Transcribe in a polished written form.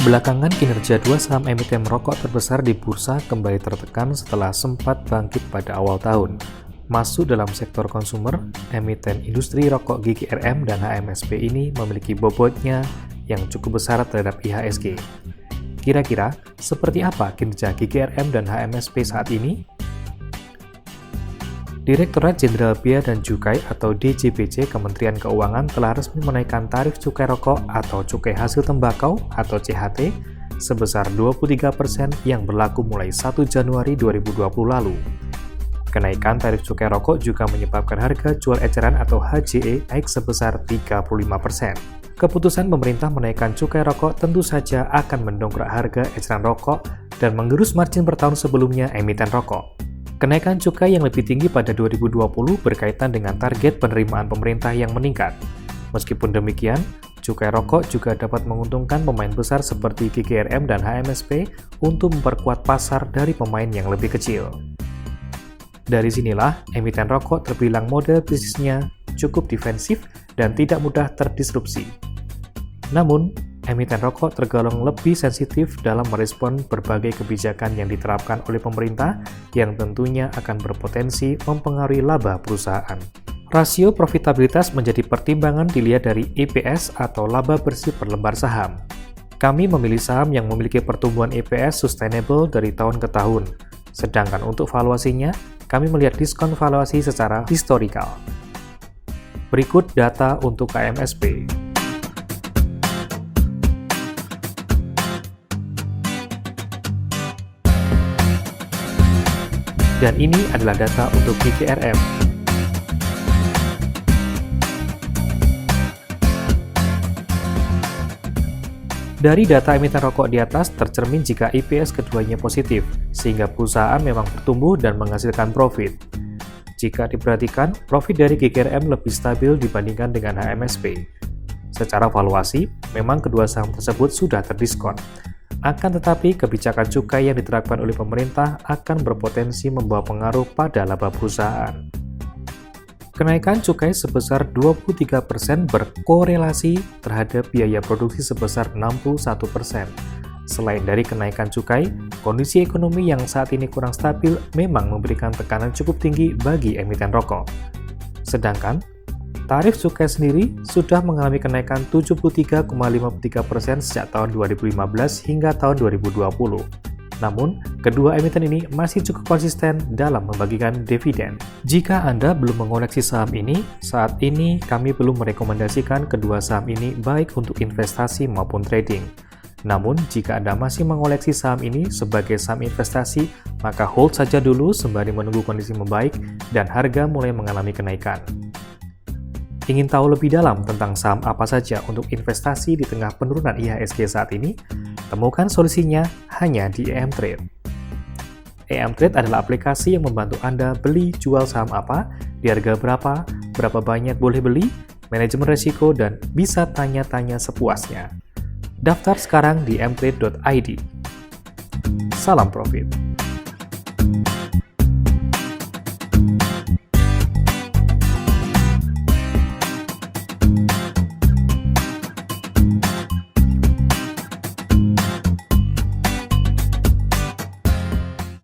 Belakangan kinerja dua saham emiten rokok terbesar di bursa kembali tertekan setelah sempat bangkit pada awal tahun. Masuk dalam sektor konsumer, emiten industri rokok GGRM dan HMSP ini memiliki bobotnya yang cukup besar terhadap IHSG. Kira-kira seperti apa kinerja GGRM dan HMSP saat ini? Direktorat Jenderal Bea dan Cukai atau DJBC Kementerian Keuangan telah resmi menaikkan tarif cukai rokok atau cukai hasil tembakau atau CHT sebesar 23% yang berlaku mulai 1 Januari 2020 lalu. Kenaikan tarif cukai rokok juga menyebabkan harga jual eceran atau HJE naik sebesar 35%. Keputusan pemerintah menaikkan cukai rokok tentu saja akan mendongkrak harga eceran rokok dan menggerus margin per tahun sebelumnya emiten rokok. Kenaikan cukai yang lebih tinggi pada 2020 berkaitan dengan target penerimaan pemerintah yang meningkat. Meskipun demikian, cukai rokok juga dapat menguntungkan pemain besar seperti GGRM dan HMSP untuk memperkuat pasar dari pemain yang lebih kecil. Dari sinilah, emiten rokok terbilang model bisnisnya cukup defensif dan tidak mudah terdisrupsi. Namun, emiten rokok tergolong lebih sensitif dalam merespon berbagai kebijakan yang diterapkan oleh pemerintah yang tentunya akan berpotensi mempengaruhi laba perusahaan. Rasio profitabilitas menjadi pertimbangan dilihat dari EPS atau laba bersih per lembar saham. Kami memilih saham yang memiliki pertumbuhan EPS sustainable dari tahun ke tahun, sedangkan untuk valuasinya, kami melihat diskon valuasi secara historikal. Berikut data untuk HMSP. Dan ini adalah data untuk GGRM. Dari data emiten rokok di atas tercermin jika EPS keduanya positif, sehingga perusahaan memang bertumbuh dan menghasilkan profit. Jika diperhatikan, profit dari GGRM lebih stabil dibandingkan dengan HMSP. Secara valuasi, memang kedua saham tersebut sudah terdiskon. Akan tetapi, kebijakan cukai yang diterapkan oleh pemerintah akan berpotensi membawa pengaruh pada laba perusahaan. Kenaikan cukai sebesar 23% berkorelasi terhadap biaya produksi sebesar 61%. Selain dari kenaikan cukai, kondisi ekonomi yang saat ini kurang stabil memang memberikan tekanan cukup tinggi bagi emiten rokok. Sedangkan, tarif cukai sendiri sudah mengalami kenaikan 73,53% sejak tahun 2015 hingga tahun 2020. Namun, kedua emiten ini masih cukup konsisten dalam membagikan dividen. Jika Anda belum mengoleksi saham ini, saat ini kami belum merekomendasikan kedua saham ini baik untuk investasi maupun trading. Namun, jika Anda masih mengoleksi saham ini sebagai saham investasi, maka hold saja dulu sembari menunggu kondisi membaik dan harga mulai mengalami kenaikan. Ingin tahu lebih dalam tentang saham apa saja untuk investasi di tengah penurunan IHSG saat ini? Temukan solusinya hanya di EM-Trade. EM-Trade adalah aplikasi yang membantu Anda beli jual saham apa, di harga berapa banyak boleh beli, manajemen risiko, dan bisa tanya-tanya sepuasnya. Daftar sekarang di emtrade.id. Salam profit!